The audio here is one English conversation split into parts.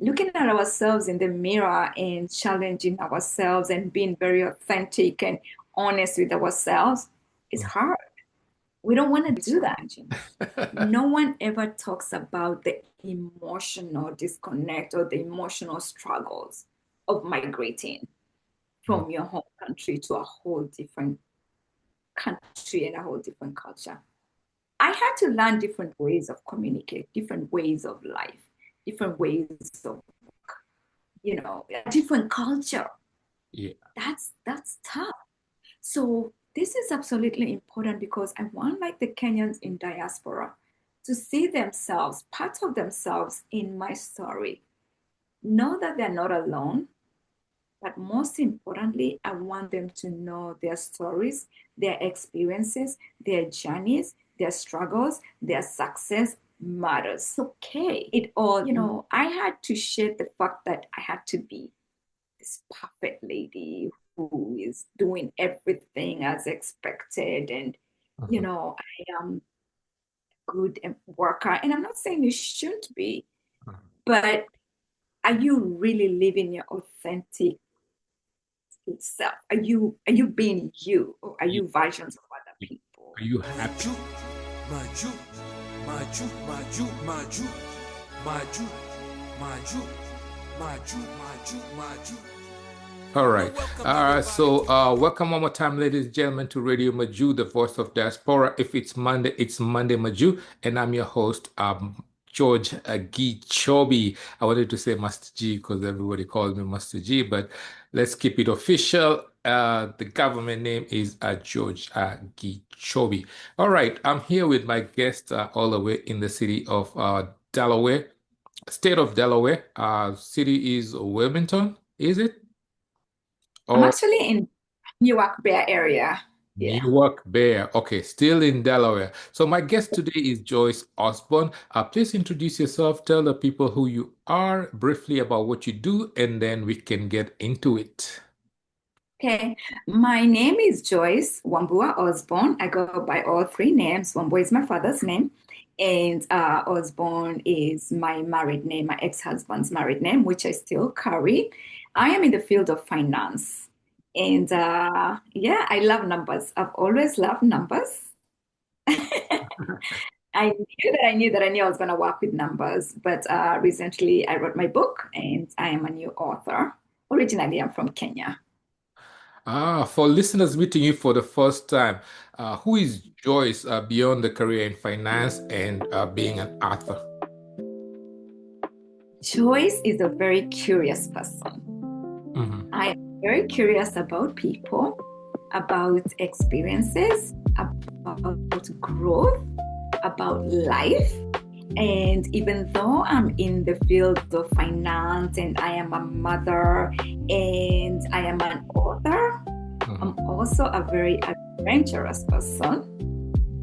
looking at ourselves in the mirror and challenging ourselves and being very authentic and honest with ourselves is hard. We don't want to do that. No one ever talks about the emotional disconnect or the emotional struggles of migrating from your home country to a whole different country and a whole different culture. I had to learn different ways of communicate, different ways of life, different ways of, a different culture. Yeah. That's tough. So this is absolutely important because I want like the Kenyans in diaspora to see themselves, part of themselves in my story. Know that they're not alone, but most importantly, I want them to know their stories, their experiences, their journeys, their struggles, their success matters. It's okay. It all, I had to share the fact that I had to be this perfect lady who is doing everything as expected. And, I am good worker. And I'm not saying you shouldn't be, but are you really living your authentic self? Are you being you, or are you versions of other people? Are you happy? Majuu, Majuu, Majuu, Majuu, Majuu, Majuu, Majuu, Majuu, Majuu. All right. So welcome one more time, ladies and gentlemen, to Radio Majuu, the voice of diaspora. If it's Monday Majuu, and I'm your host, George Gichobi. I wanted to say Master G because everybody calls me Master G, but let's keep it official. The government name is George Gichobi. All right. I'm here with my guest all the way in the city of Delaware, state of Delaware. City is Wilmington, is it? I'm actually in Newark Bay area. Yeah. Newark Bay. Okay, still in Delaware. So my guest today is Joyce Osborne. Please introduce yourself, tell the people who you are, briefly about what you do, and then we can get into it. Okay, my name is Joyce Wambua Osborne. I go by all three names. Wambua is my father's name, and Osborne is my married name, my ex-husband's married name, which I still carry. I am in the field of finance. And I love numbers. I've always loved numbers. I knew I was going to work with numbers, but recently I wrote my book and I am a new author. Originally, I'm from Kenya. For listeners meeting you for the first time, who is Joyce beyond the career in finance and being an author? Joyce is a very curious person. I am very curious about people, about experiences, about growth, about life. And even though I'm in the field of finance and I am a mother and I am an author, I'm also a very adventurous person.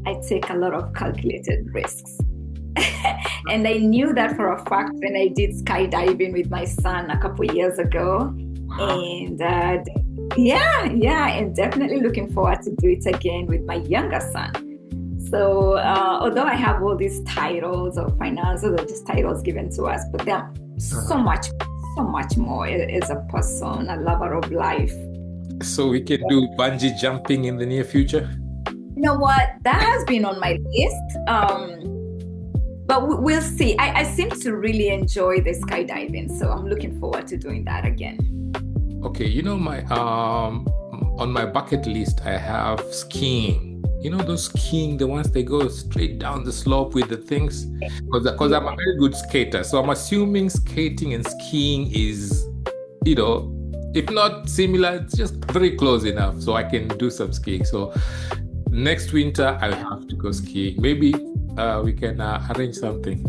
I take a lot of calculated risks. And I knew that for a fact when I did skydiving with my son a couple of years ago. And and definitely looking forward to do it again with my younger son. So although I have all these titles of finance, those are just titles given to us, but they're so much more as a person, a lover of life. So we can do bungee jumping in the near future? You know what? That has been on my list. But we'll see. I seem to really enjoy the skydiving, so I'm looking forward to doing that again. Okay, my on my bucket list, I have skiing. Those skiing, the ones they go straight down the slope with the things, because I'm a very good skater. So I'm assuming skating and skiing is, if not similar, it's just very close enough so I can do some skiing. So next winter, I'll have to go skiing. Maybe we can arrange something.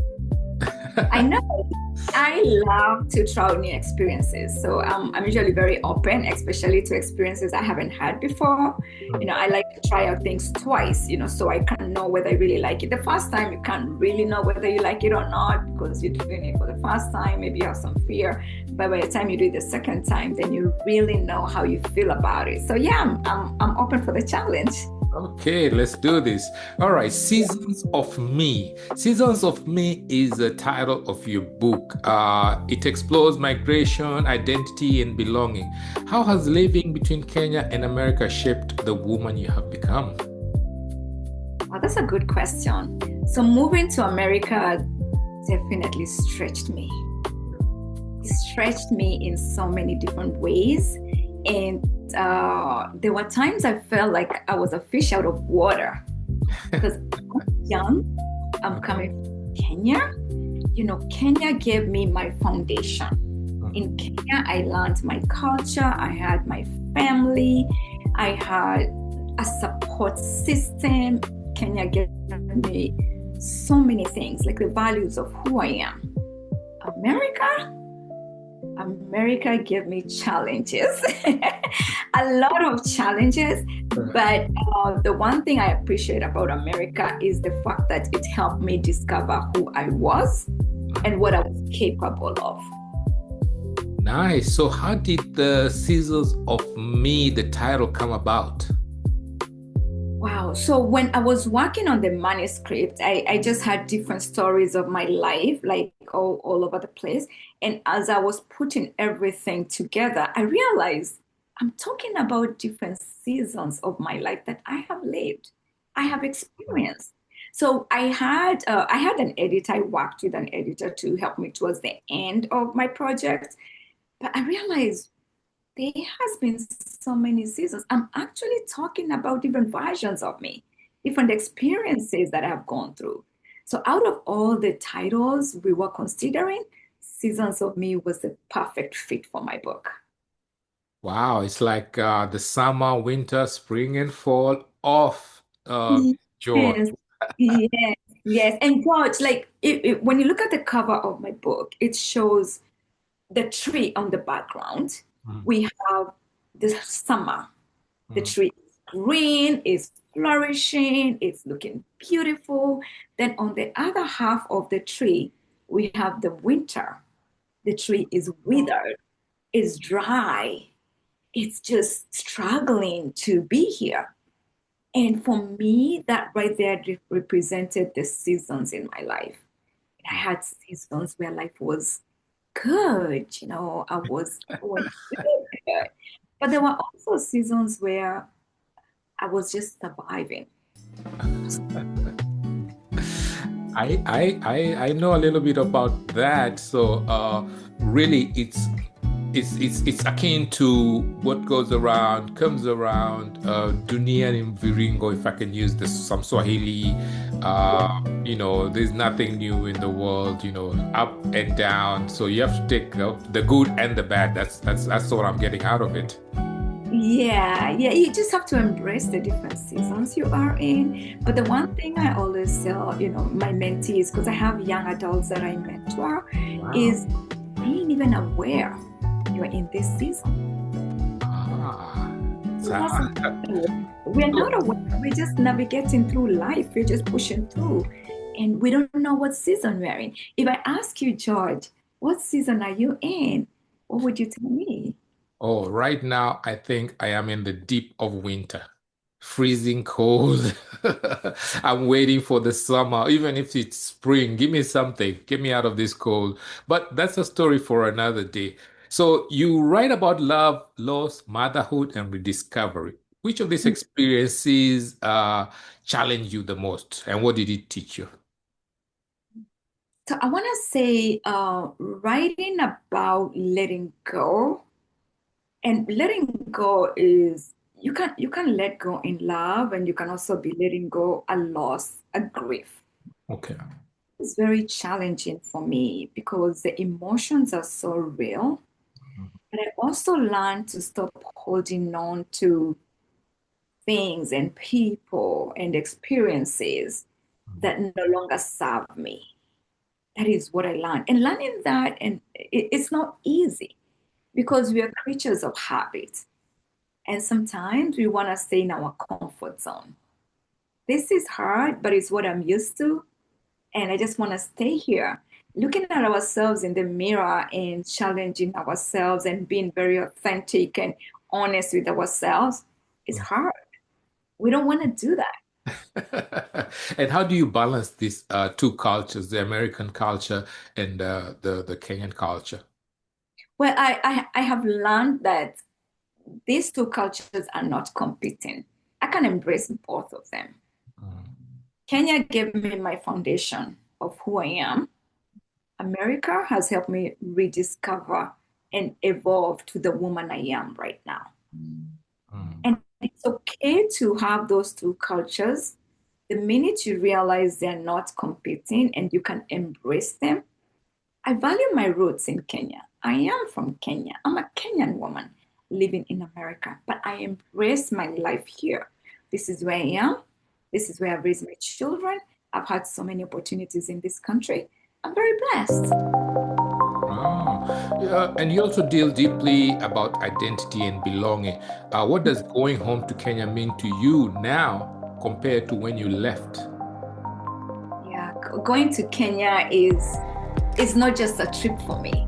I know. I love to try new experiences. So I'm usually very open, especially to experiences I haven't had before. I like to try out things twice, so I can know whether I really like it. The first time, you can't really know whether you like it or not because you're doing it for the first time. Maybe you have some fear. But by the time you do it the second time, then you really know how you feel about it. So yeah, I'm open for the challenge. Okay, let's do this. All right, Seasons of Me. Seasons of Me is the title of your book. It explores migration, identity, and belonging. How has living between Kenya and America shaped the woman you have become? Well, that's a good question. So moving to America definitely stretched me. It stretched me in so many different ways. And there were times I felt like I was a fish out of water because I'm young. I'm coming from Kenya. You know, Kenya gave me my foundation. In Kenya, I learned my culture. I had my family. I had a support system. Kenya gave me so many things, like the values of who I am. America gave me challenges, a lot of challenges. But the one thing I appreciate about America is the fact that it helped me discover who I was and what I was capable of. Nice. So, how did the Seasons of Me, the title, come about? Wow. So when I was working on the manuscript, I just had different stories of my life, like all over the place. And as I was putting everything together, I realized I'm talking about different seasons of my life that I have lived, I have experienced. So I had an editor. I worked with an editor to help me towards the end of my project. But I realized there has been so many seasons. I'm actually talking about different versions of me, different experiences that I've gone through. So out of all the titles we were considering, Seasons of Me was the perfect fit for my book. Wow, it's like the summer, winter, spring, and fall of George. Yes, yes, yes. And George, like when you look at the cover of my book, it shows the tree on the background. Mm, We have the summer. The mm. tree is green, is flourishing, it's looking beautiful. Then on the other half of the tree, we have the winter. The tree is withered, it's dry, it's just struggling to be here. And for me, that right there represented the seasons in my life. I had seasons where life was good, I was going good. But there were also seasons where I was just surviving. I know a little bit about that. So really it's akin to what goes around comes around. Dunia ni mviringo, if I can use this some Swahili. There's nothing new in the world. Up and down. So you have to take the good and the bad. That's what I'm getting out of it. Yeah, you just have to embrace the different seasons you are in. But the one thing I always tell, my mentees, because I have young adults that I mentor, Wow. is being even aware you're in this season. Ah, We're not aware. We're just navigating through life. We're just pushing through. And we don't know what season we're in. If I ask you, George, what season are you in? What would you tell me? Oh, right now, I think I am in the deep of winter, freezing cold. I'm waiting for the summer, even if it's spring. Give me something, get me out of this cold. But that's a story for another day. So you write about love, loss, motherhood, and rediscovery. Which of these experiences challenged you the most, and what did it teach you? So I want to say writing about letting go. And letting go is you can let go in love, and you can also be letting go a loss, a grief. Okay. It's very challenging for me because the emotions are so real. But I also learned to stop holding on to things and people and experiences that no longer serve me. That is what I learned. And learning that, and it's not easy because we are creatures of habit. And sometimes we want to stay in our comfort zone. This is hard, but it's what I'm used to. And I just want to stay here, looking at ourselves in the mirror and challenging ourselves and being very authentic and honest with ourselves is hard. We don't want to do that. And how do you balance these two cultures, the American culture and the Kenyan culture? Well, I have learned that these two cultures are not competing. I can embrace both of them. Mm. Kenya gave me my foundation of who I am. America has helped me rediscover and evolve to the woman I am right now. Mm. And it's okay to have those two cultures. The minute you realize they're not competing and you can embrace them, I value my roots in Kenya. I am from Kenya. I'm a Kenyan woman living in America, but I embrace my life here. This is where I am. This is where I've raised my children. I've had so many opportunities in this country. I'm very blessed. Ah, yeah, and you also deal deeply about identity and belonging. What does going home to Kenya mean to you now compared to when you left? Yeah, going to Kenya is not just a trip for me.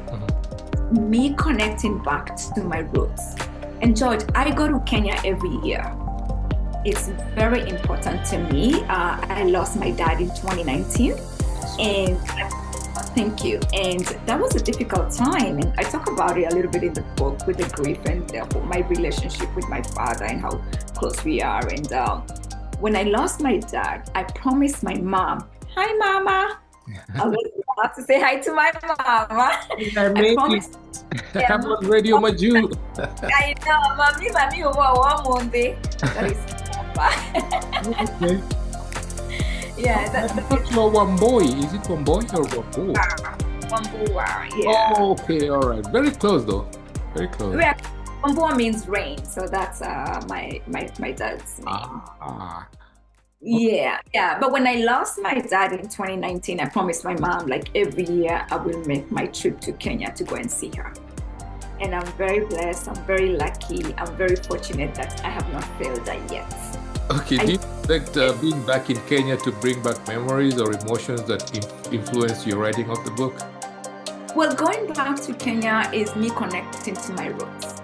Mhm. Me connecting back to my roots. And George, I go to Kenya every year. It's very important to me. I lost my dad in 2019, and thank you. And that was a difficult time. And I talk about it a little bit in the book with the grief and my relationship with my father and how close we are. And when I lost my dad, I promised my mom, "Hi, Mama." I was about to say hi to my mama. I I made promised. it. Yeah, I'm on Radio Majuu. I know, mommy, over Monday. That is Okay. yeah, I that's thought you were Wamboi. Is it Wamboi or Wambua? Wambua. Yeah. Oh, okay, all right. Very close though. Very close. Yeah, Wambua means rain, so that's my dad's name. Ah, Yeah, yeah. But when I lost my dad in 2019, I promised my mom like every year I will make my trip to Kenya to go and see her. And I'm very blessed. I'm very lucky. I'm very fortunate that I have not failed that yet. okay. Do you expect being back in Kenya to bring back memories or emotions that influence your writing of the book? Well, going back to Kenya is me connecting to my roots.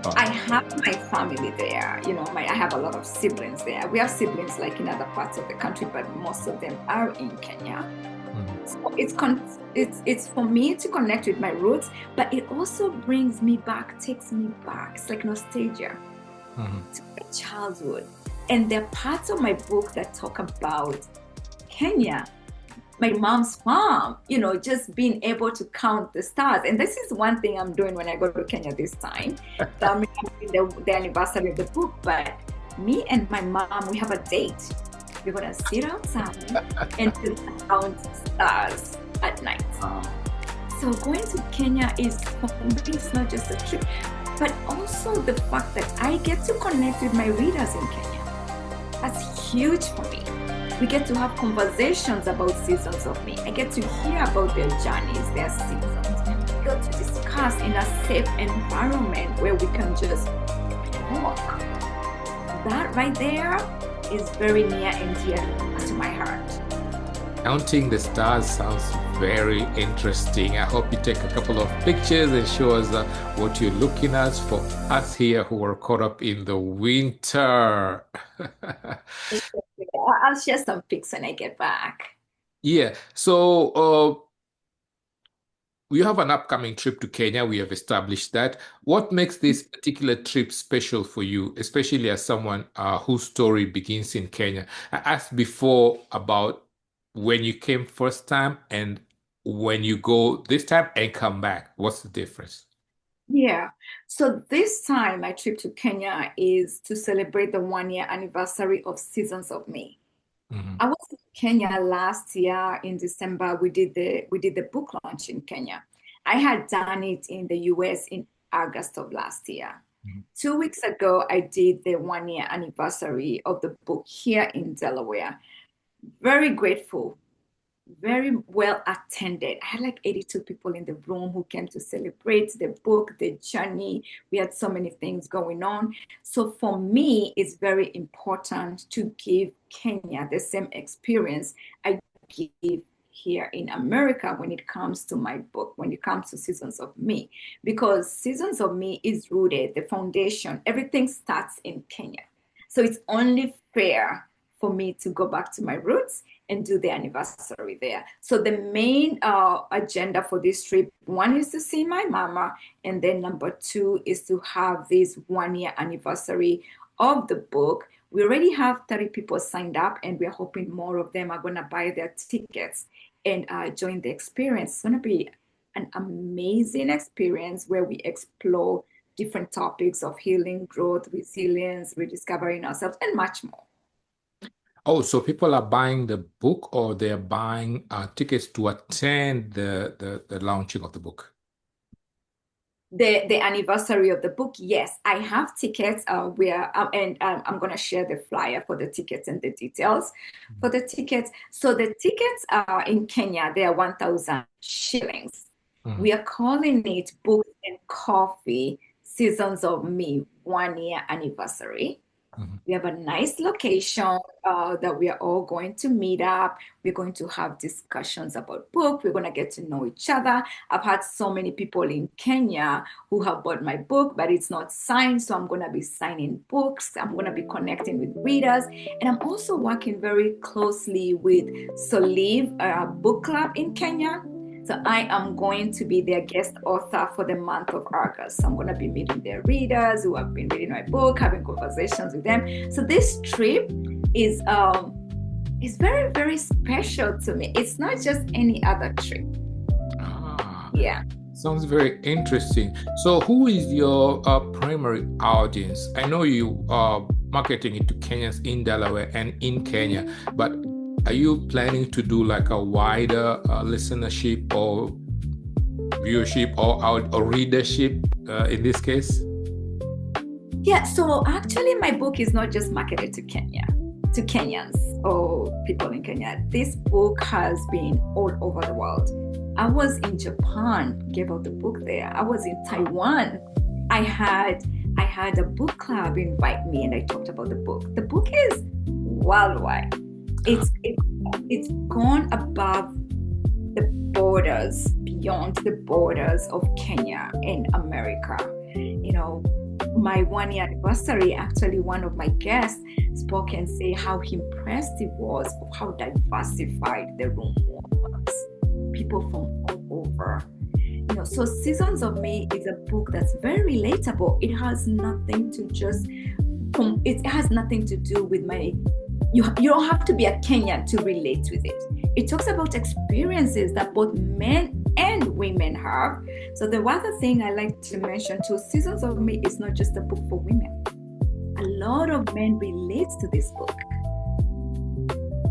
Oh. I have my family there. You know, I have a lot of siblings there. We have siblings like in other parts of the country, but most of them are in Kenya. Mhm. So it's for me to connect with my roots, but it also brings me back, takes me back. It's like nostalgia Mhm. to my childhood. And there are parts of my book that talk about Kenya, my mom's farm, you know, just being able to count the stars. And this is one thing I'm doing when I go to Kenya this time. I'm the anniversary of the book, but me and my mom, we have a date. We're gonna sit outside and just count stars at night. So going to Kenya is, for me, it's not just a trip, but also the fact that I get to connect with my readers in Kenya. That's huge for me. We get to have conversations about seasons of me. I get to hear about their journeys, their seasons. We get to discuss in a safe environment where we can just talk. That right there is very near and dear to my heart. Counting the stars sounds very interesting. I hope you take a couple of pictures and show us what you're looking at for us here who are caught up in the winter. I'll share some pics when I get back. Yeah. So we have an upcoming trip to Kenya. We have established that. What makes this particular trip special for you, especially as someone whose story begins in Kenya? I asked before about when you came first time and when you go this time and come back. What's the difference? Yeah. So this time my trip to Kenya is to celebrate the 1 year anniversary of Seasons of Me. Mhm. I was in Kenya last year in December. We did the book launch in Kenya. I had done it in the US in August of last year. Mhm. 2 weeks ago, I did the 1 year anniversary of the book here in Delaware. Very grateful, very well attended. I had like 82 people in the room who came to celebrate the book, the journey. We had so many things going on. So for me, it's very important to give Kenya the same experience I give here in America when it comes to my book, when it comes to Seasons of Me, because Seasons of Me is rooted, the foundation, everything starts in Kenya. So it's only fair for me to go back to my roots and do the anniversary there. So the main agenda for this trip, one is to see my mama, and then number two is to have this 1 year anniversary of the book. We already have 30 people signed up, and we're hoping more of them are going to buy their tickets and join the experience. It's going to be an amazing experience where we explore different topics of healing, growth, resilience, rediscovering ourselves, and much more. Oh, so people are buying the book or they're buying tickets to attend the launching of the book? The anniversary of the book, yes, I have tickets where and I'm going to share the flyer for the tickets and the details for the tickets. So the tickets are in Kenya, they are 1,000 shillings. We are calling it Books and Coffee Seasons of Me 1 year anniversary. We have a nice location that we are all going to meet up. We're going to have discussions about book. We're going to get to know each other. I've had so many people in Kenya who have bought my book, but it's not signed. So I'm going to be signing books. I'm going to be connecting with readers. And I'm also working very closely with Solive Book Club in Kenya. So I am going to be their guest author for the month of August. So I'm going to be meeting their readers who have been reading my book, having conversations with them. So this trip is very, very special to me. It's not just any other trip. Yeah. Sounds very interesting. So who is your primary audience? I know you are marketing it to Kenyans in Delaware and in Kenya, but are you planning to do like a wider listenership or viewership or readership in this case? Yeah, so actually my book is not just marketed to Kenyans or people in Kenya. This book has been all over the world. I was in Japan, gave out the book there. I was in Taiwan. I had a book club invite me and I talked about the book. The book is worldwide. It's gone above the borders, beyond the borders of Kenya and America. You know, my 1 year anniversary, actually one of my guests spoke and say how impressed he was of how diversified the room was. People from all over. You know, so Seasons of Me is a book that's very relatable. It has nothing to do with my you don't have to be a Kenyan to relate with it. It talks about experiences that both men and women have. So the other thing I like to mention too, Seasons of Me is not just a book for women. A lot of men relate to this book.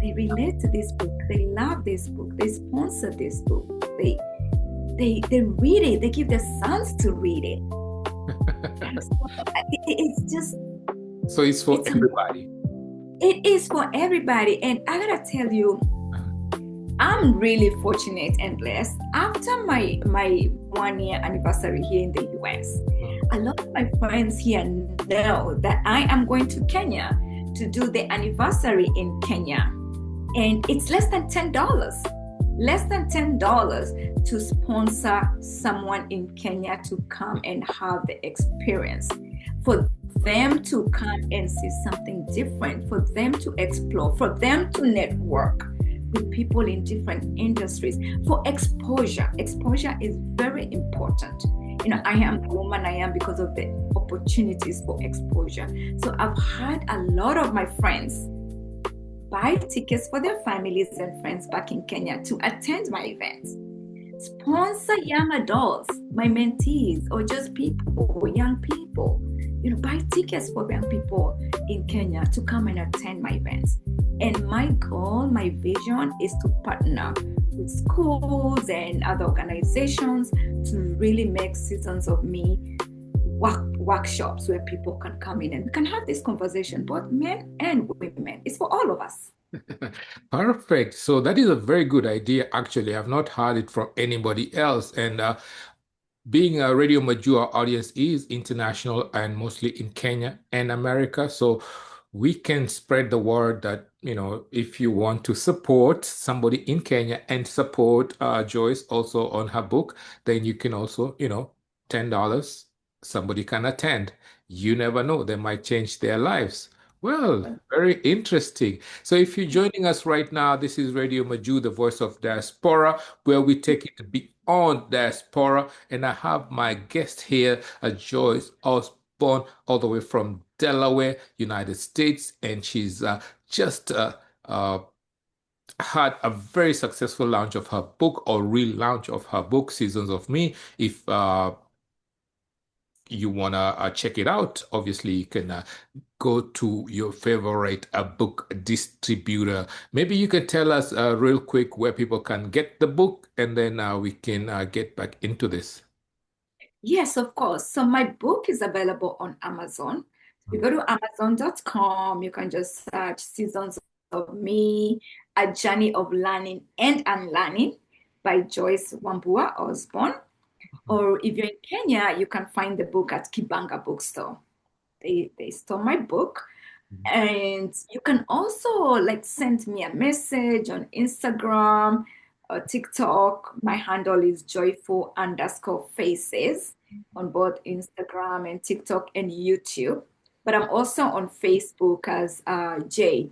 They relate to this book. They love this book. They sponsor this book. They read it. They give their sons to read it. It's just. So it's for everybody. It is for everybody. And I gotta tell you, I'm really fortunate and blessed. After my 1 year anniversary here in the US, a lot of my friends here know that I am going to Kenya to do the anniversary in Kenya. And it's less than $10 to sponsor someone in Kenya to come and have the experience. For them to come and see something different, for them to explore, for them to network with people in different industries, for exposure. Exposure is very important. You know, I am the woman I am because of the opportunities for exposure. So I've had a lot of my friends buy tickets for their families and friends back in Kenya to attend my events. Sponsor young adults, my mentees, or just people, young people. You know, buy tickets for young people in Kenya to come and attend my events. And my goal, my vision is to partner with schools and other organizations to really make Seasons of Me workshops where people can come in and we can have this conversation, both men and women. It's for all of us. Perfect. So that is a very good idea. Actually, I've not heard it from anybody else. And being a Radio Majuu, our audience is international and mostly in Kenya and America. So we can spread the word that, you know, if you want to support somebody in Kenya and support Joyce also on her book, then you can also, you know, $10, somebody can attend. You never know, they might change their lives. Well, very interesting. So, if you're joining us right now, this is Radio Majuu, the voice of diaspora, where we take it beyond diaspora. And I have my guest here, Joyce Osborne, all the way from Delaware, United States. And she's just uh, had a very successful launch of her book or relaunch of her book, Seasons of Me. If you want to check it out, obviously you can go to your favorite book distributor. Maybe you can tell us real quick where people can get the book, and then we can get back into this. Yes, of course. So my book is available on Amazon. You go to Amazon.com, you can just search Seasons of Me, A Journey of Learning and Unlearning by Joyce Osborne. Or if you're in Kenya, you can find the book at Kibanga Bookstore. They store my book. And you can also like send me a message on Instagram or TikTok. My handle is joyful_faces on both Instagram and TikTok and YouTube. But I'm also on Facebook as Jey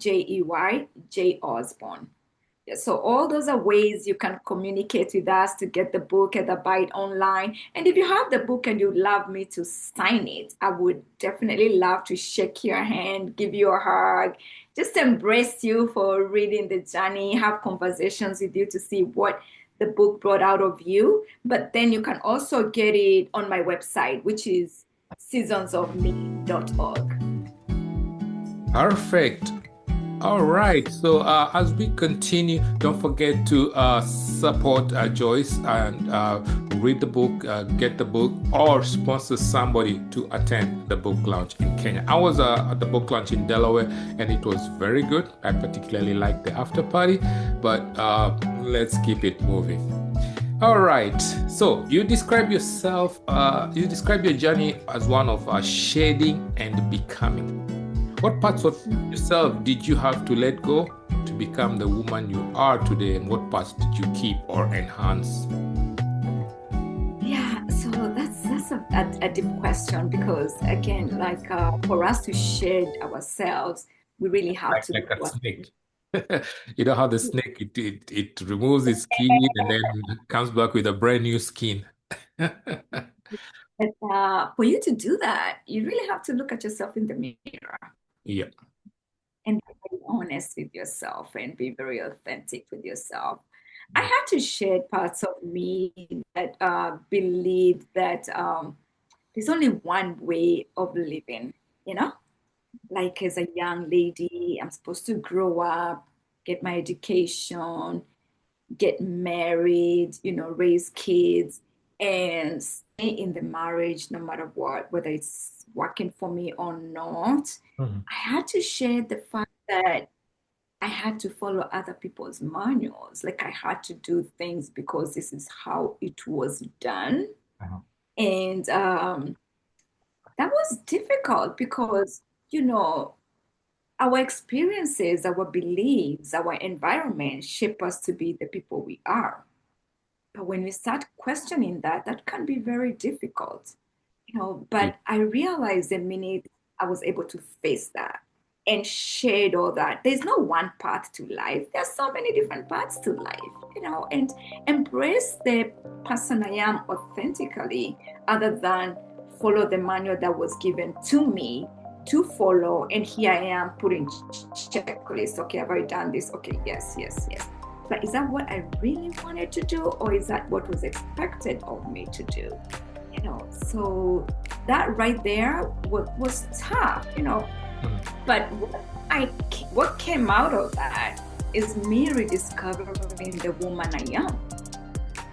Osborne. So all those are ways you can communicate with us to get the book, either buy it online. And if you have the book and you'd love me to sign it, I would definitely love to shake your hand, give you a hug, just embrace you for reading the journey, have conversations with you to see what the book brought out of you. But then you can also get it on my website, which is seasonsofme.org. Perfect. All right. So as we continue, don't forget to support Joyce and read the book, get the book, or sponsor somebody to attend the book launch in Kenya. I was at the book launch in Delaware, and it was very good. I particularly liked the after party, but let's keep it moving. All right. So you describe yourself, you describe your journey as one of shedding and becoming. What parts of yourself did you have to let go to become the woman you are today, and what parts did you keep or enhance? Yeah, so that's a deep question, because again, like for us to shed ourselves, we really have to like a snake. You know how the snake it removes its skin and then comes back with a brand new skin. But for you to do that, you really have to look at yourself in the mirror. Yeah. And be very honest with yourself and be very authentic with yourself. I had to shed parts of me that believed that there's only one way of living, you know? Like as a young lady, I'm supposed to grow up, get my education, get married, raise kids, and stay in the marriage no matter what, whether it's working for me or not. Mm-hmm. I had to share the fact that I had to follow other people's manuals. Like I had to do things because this is how it was done. Uh-huh. And that was difficult because, our experiences, our beliefs, our environment shape us to be the people we are. But when we start questioning that can be very difficult, but I realized the minute I was able to face that and shed all that, there's no one path to life. There's so many different paths to life, and embrace the person I am authentically, other than follow the manual that was given to me to follow. And here I am putting checklists. Okay, I've already done this. Okay, yes. But is that what I really wanted to do, or is that what was expected of me to do? So that right there was tough, But what came out of that is me rediscovering the woman I am.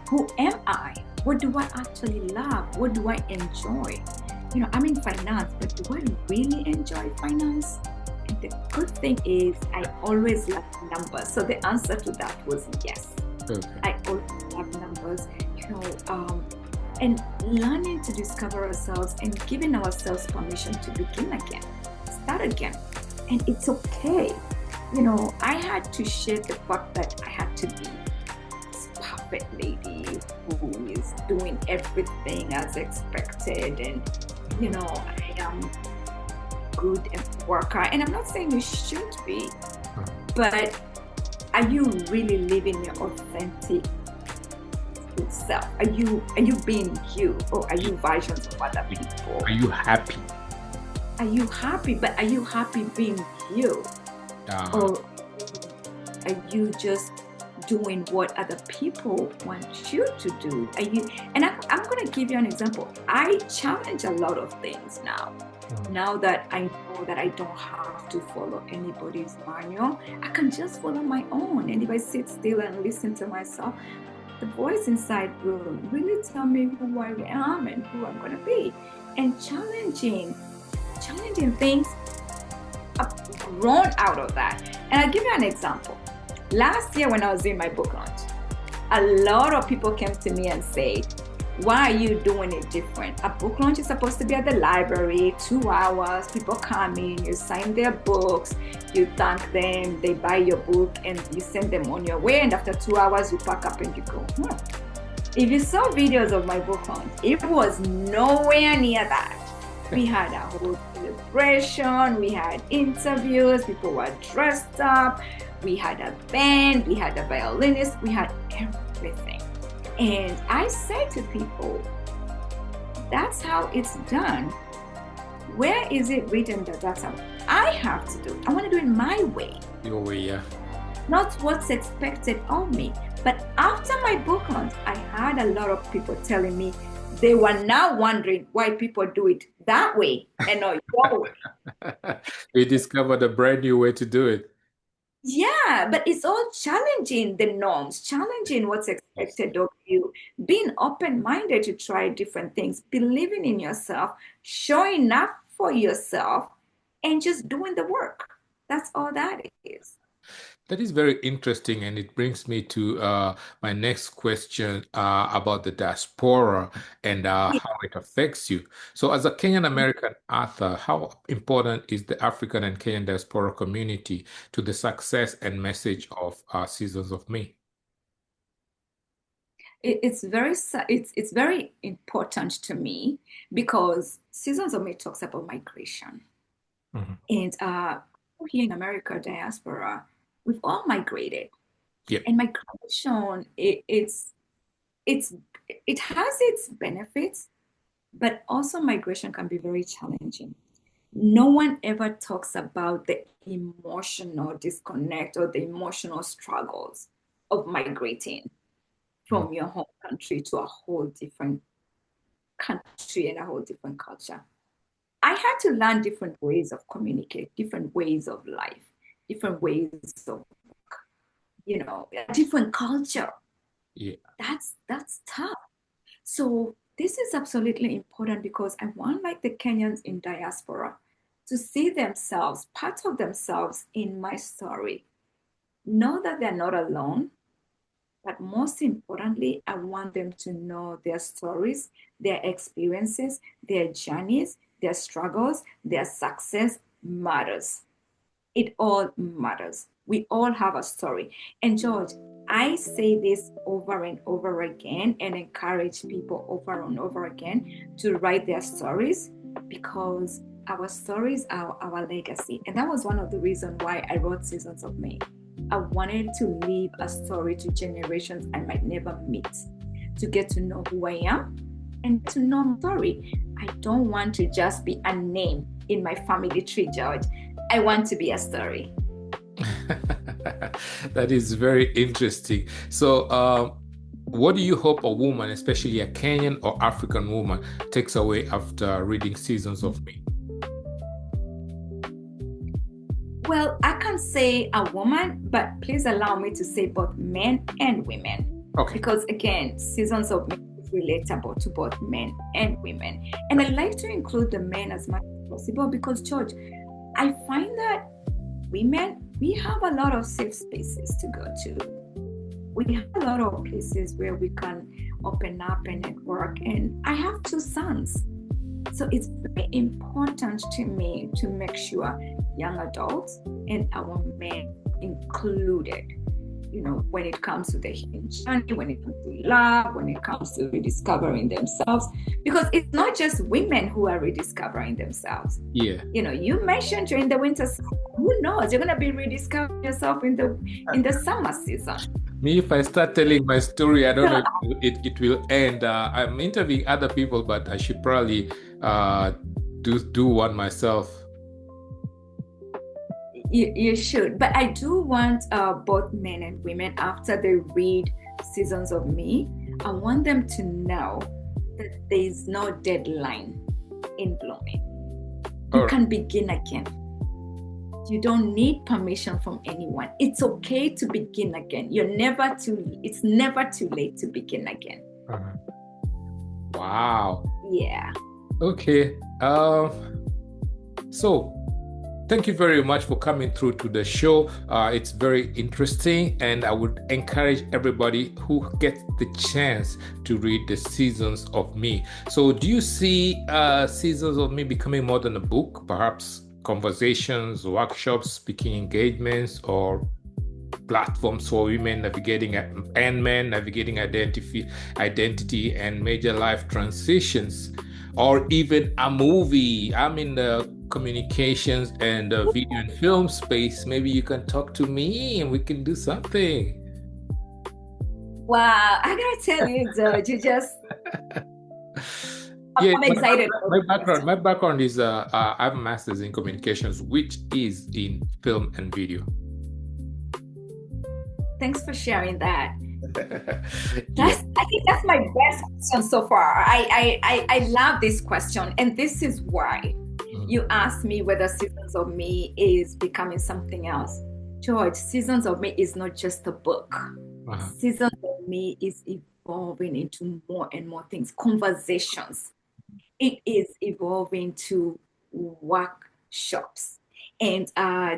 Who am I? What do I actually love? What do I enjoy? I'm in finance, but do I really enjoy finance? And the good thing is I always love numbers. So the answer to that was yes. Okay. I always love numbers, and learning to discover ourselves and giving ourselves permission to begin again, start again. And it's okay. I had to share the fact that I had to be this perfect lady who is doing everything as expected. And, good worker, and I'm not saying you should be, but are you really living your authentic self? Are you being you, or are you versions of other people? Are you happy? Are you happy? But are you happy being you? Or are you just doing what other people want you to do? Are you? And I'm going to give you an example. I challenge a lot of things now. Now that I know that I don't have to follow anybody's manual, I can just follow my own. And if I sit still and listen to myself, the voice inside will really tell me who I am and who I'm going to be. And challenging things, I've grown out of that. And I'll give you an example. Last year when I was doing my book launch, a lot of people came to me and said, why are you doing it different? A book launch is supposed to be at the library, 2 hours, people come in, you sign their books, you thank them, they buy your book, and you send them on your way, and after 2 hours you pack up and you go home. If you saw videos of my book launch, it was nowhere near that. We had a whole celebration, we had interviews, people were dressed up, we had a band, we had a violinist, we had everything. And I say to people, that's how it's done. Where is it written that that's how I have to do it? I want to do it my way. Your way, yeah. Not what's expected of me. But after my book launch, I had a lot of people telling me they were now wondering why people do it that way and not your way. We discovered a brand new way to do it. Yeah, but it's all challenging the norms, challenging what's expected of you, being open-minded to try different things, believing in yourself, showing up for yourself, and just doing the work. That's all that is. That is very interesting, and it brings me to my next question about the diaspora and how it affects you. So, as a Kenyan American author, how important is the African and Kenyan diaspora community to the success and message of Seasons of Me? It's very important to me because Seasons of Me talks about migration, and here in America, diaspora, we've all migrated. Yep. And migration, it has its benefits, but also migration can be very challenging. No one ever talks about the emotional disconnect or the emotional struggles of migrating from your home country to a whole different country and a whole different culture. I had to learn different ways of communicate, different ways of life, different ways of work, a different culture. Yeah. That's tough. So this is absolutely important because I want like the Kenyans in diaspora to see themselves, part of themselves in my story. Know that they're not alone, but most importantly, I want them to know their stories, their experiences, their journeys, their struggles, their success matters. It all matters. We all have a story. And George, I say this over and over again and encourage people over and over again to write their stories because our stories are our legacy. And that was one of the reasons why I wrote Seasons of Me. I wanted to leave a story to generations I might never meet, to get to know who I am and to know my story. I don't want to just be a name in my family tree, George. I want to be a story. That is very interesting. So, what do you hope a woman, especially a Kenyan or African woman, takes away after reading Seasons of Me? Well, I can say a woman, but please allow me to say both men and women. Okay. Because again, Seasons of Me is relatable to both men and women. And I like to include the men as much as possible because, George, I find that women, we have a lot of safe spaces to go to. We have a lot of places where we can open up and network. And I have 2 sons. So it's very important to me to make sure young adults and our men included. when it comes to the healing journey, when it comes to love, when it comes to rediscovering themselves, because it's not just women who are rediscovering themselves. Yeah. You mentioned during the winter season, who knows, you're gonna be rediscovering yourself in the summer season. Me, if I start telling my story, I don't know if it will end. I'm interviewing other people, but I should probably do one myself. You should, but I do want both men and women, after they read Seasons of Me, I want them to know that there is no deadline in blooming. You can begin again. You don't need permission from anyone. It's okay to begin again. It's never too late to begin again. Wow. Yeah. Okay. So thank you very much for coming through to the show. It's very interesting, and I would encourage everybody who gets the chance to read the Seasons of Me. So do you see Seasons of Me becoming more than a book, perhaps conversations, workshops, speaking engagements, or platforms for women navigating and men navigating identity and major life transitions, or even a movie? I'm in the communications and video and film space. Maybe you can talk to me and we can do something. Wow, I gotta tell you, George, you just yeah, I'm excited. My background is I have a master's in communications, which is in film and video. Thanks for sharing that. I think that's my best question so far. I love this question, and this is why. You asked me whether Seasons of Me is becoming something else. George, Seasons of Me is not just a book. Seasons of Me is evolving into more and more things, conversations. It is evolving to workshops. And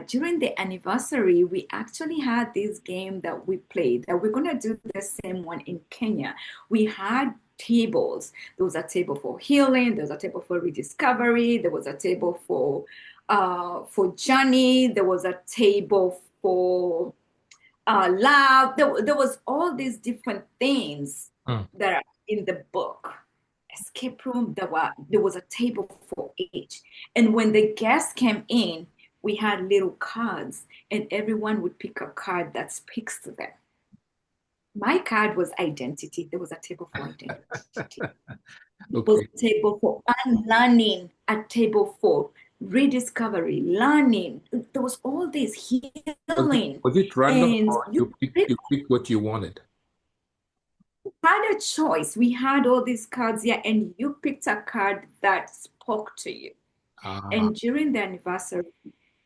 during the anniversary, we actually had this game that we played, that we're going to do the same one in Kenya. We had tables. There was a table for healing. There was a table for rediscovery. There was a table for journey. There was a table for love. There was all these different things that are in the book. Escape room. There was a table for each. And when the guests came in, we had little cards, and everyone would pick a card that speaks to them. My card was identity. There was a table for identity. There was a table for unlearning, a table for rediscovery, learning. There was all this healing. Was it random, or you picked what you wanted? We had a choice. We had all these cards here, and you picked a card that spoke to you. And during the anniversary,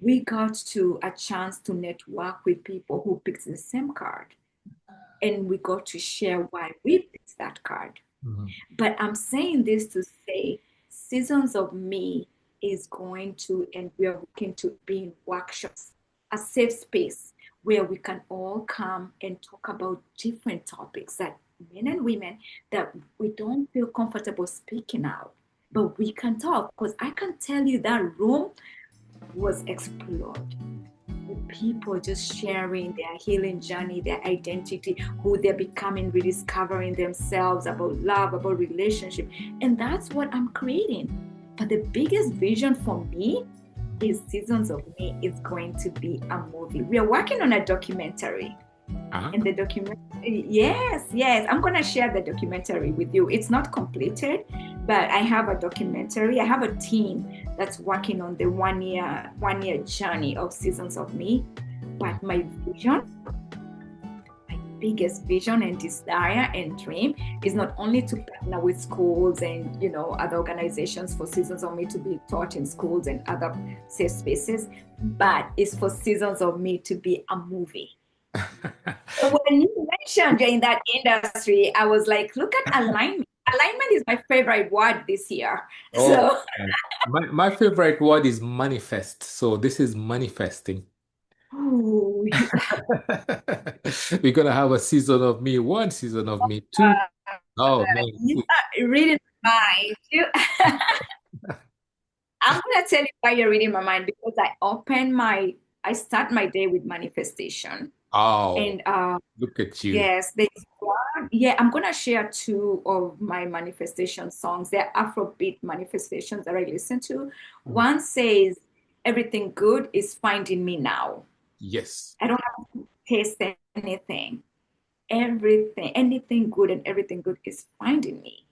we got a chance to network with people who picked the same card. And we got to share why we picked that card. But I'm saying this to say Seasons of Me is going to, and we are looking to be in workshops, a safe space where we can all come and talk about different topics, that men and women, that we don't feel comfortable speaking out, but we can talk. Because I can tell you that room was explored. People just sharing their healing journey, their identity, who they're becoming, rediscovering themselves, about love, about relationship. And that's what I'm creating. But the biggest vision for me is Seasons of Me is going to be a movie. We are working on a documentary. And the documentary, yes, I'm going to share the documentary with you. It's not completed, but I have a documentary. I have a team that's working on the one year journey of Seasons of Me. But my vision, my biggest vision and desire and dream is not only to partner with schools and other organizations for Seasons of Me to be taught in schools and other safe spaces, but it's for Seasons of Me to be a movie. When you mentioned in that industry, I was like, look at alignment. Alignment is my favorite word this year. My favorite word is manifest. So this is manifesting. Ooh. We're gonna have a Season of Me 1, Season of Me 2. Man. You are reading my mind. I'm gonna tell you why you're reading my mind, because I start my day with manifestation. Oh, And look at you. yes, there's one. Yeah, I'm gonna share two of my manifestation songs. They're Afrobeat manifestations that I listen to. Mm. One says, "Everything good is finding me now. Yes. I don't have to taste anything. Anything good and everything good is finding me."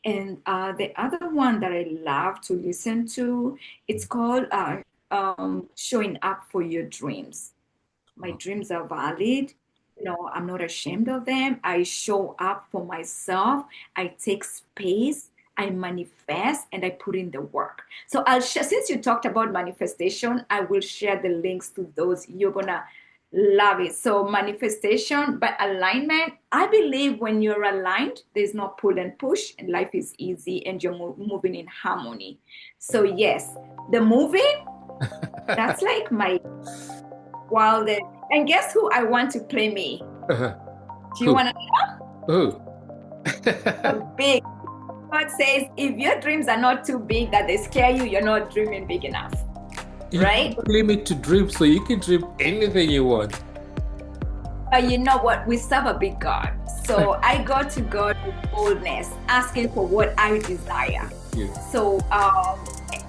And the other one that I love to listen to, it's called "Showing Up for Your Dreams." My Oh, dreams are valid. I'm not ashamed of them. I show up for myself. I take space. I manifest and I put in the work. So I'll share, since you talked about manifestation, I will share the links to those. You're gonna love it. So manifestation, but alignment, I believe when you're aligned, there's no pull and push, and life is easy and you're moving in harmony. So yes, the moving, that's like my wildest. And guess who I want to play me? Do you Who? want to Who? know? Big. God says, if your dreams are not too big that they scare you, you're not dreaming big enough, You right? can't limit to dream, so you can dream anything you want. But you know what? We serve a big God. So I go to God with boldness, asking for what I desire. Yes. So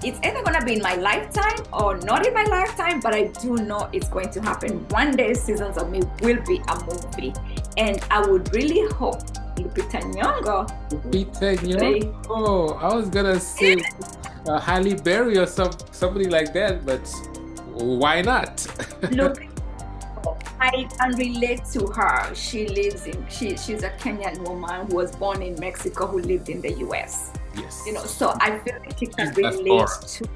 it's either going to be in my lifetime or not in my lifetime, but I do know it's going to happen. One day, Seasons of Me will be a movie. And I would really hope Lupita Nyong'o Peter, play. oh, I was gonna say Halle Berry or somebody like that, but why not? Look, I can relate to her. She's a Kenyan woman who was born in Mexico who lived in the US. Yes. So I feel like she can That's relate to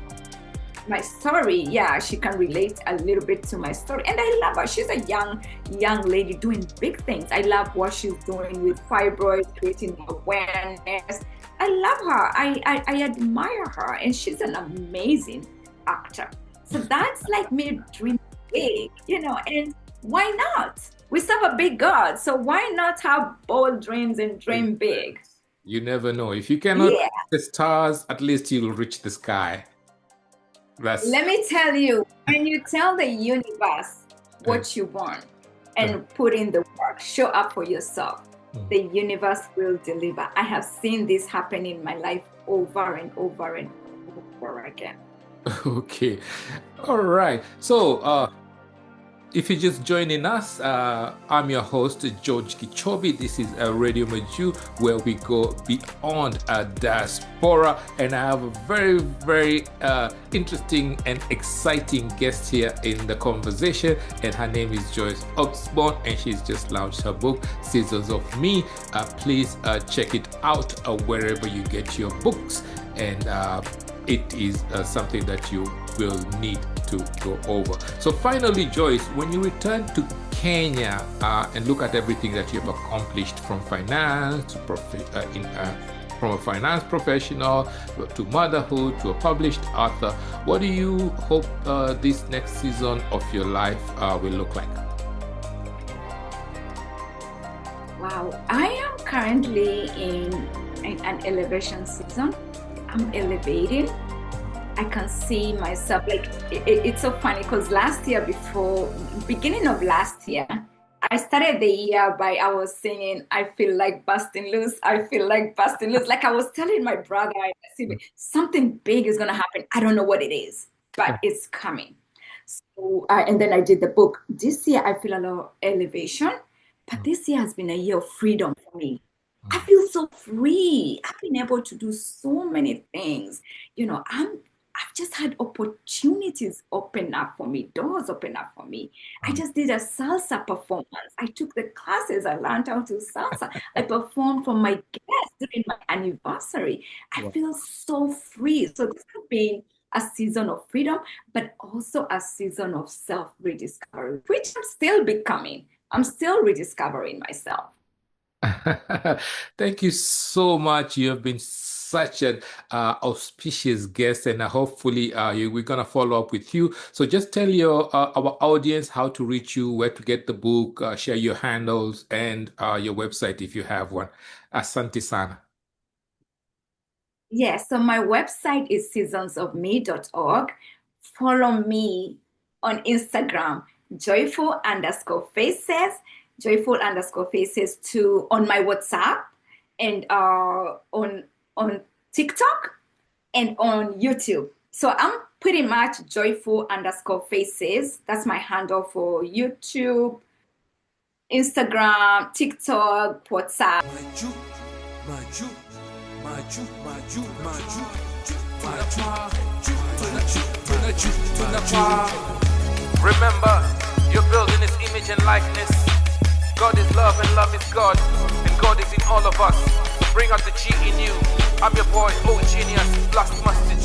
my story. Yeah, she can relate a little bit to my story. And I love her. She's a young lady doing big things. I love what she's doing with fibroids, creating awareness. I love her. I admire her. And she's an amazing actor. So that's like me dreaming big, and why not? We serve a big God. So why not have bold dreams and dream big? You never know. If you cannot Yeah. reach the stars, at least you'll reach the sky. Let me tell you, when you tell the universe what you want and put in the work, show up for yourself, the universe will deliver. I have seen this happen in my life over and over and over again. Okay. All right. So, if you're just joining us, I'm your host, George Kichobi. This is Radio Majuu, where we go beyond diaspora. And I have a very, very interesting and exciting guest here in the conversation. And her name is Joyce Osborne, and she's just launched her book, Seasons of Me. Please check it out wherever you get your books. And it is something that you will need to go over. So finally, Joyce, when you return to Kenya and look at everything that you've accomplished from finance to from a finance professional to motherhood to a published author, what do you hope this next season of your life will look like? Wow, I am currently in an elevation season. I'm elevating. I can see myself, like, it's so funny because beginning of last year, I started the year I was singing, I feel like busting loose, I feel like busting loose. Like I was telling my brother, something big is going to happen. I don't know what it is, but it's coming. So, and then I did the book. This year, I feel a lot of elevation, but this year has been a year of freedom for me. I feel so free. I've been able to do so many things. I've just had opportunities open up for me, doors open up for me. I just did a salsa performance. I took the classes. I learned how to salsa. I performed for my guests during my anniversary. I feel so free. So this has been a season of freedom, but also a season of self-rediscovery, which I'm still becoming. I'm still rediscovering myself. Thank you so much. You have been such an auspicious guest, and hopefully we're going to follow up with you. So just tell our audience how to reach you, where to get the book, share your handles, and your website if you have one. Asante sana. Yes, so my website is seasonsofme.org. Follow me on Instagram, joyful_faces, joyful_faces to on my WhatsApp and on TikTok and on YouTube. So I'm pretty much joyful_faces. That's my handle for YouTube, Instagram, TikTok, WhatsApp. Majuu, Majuu, Majuu, Majuu, Majuu, Majuu. Remember, you're building His image and likeness. God is love and love is God, and God is in all of us. Bring out the G in you. I'm your boy, O Genius, Blast Master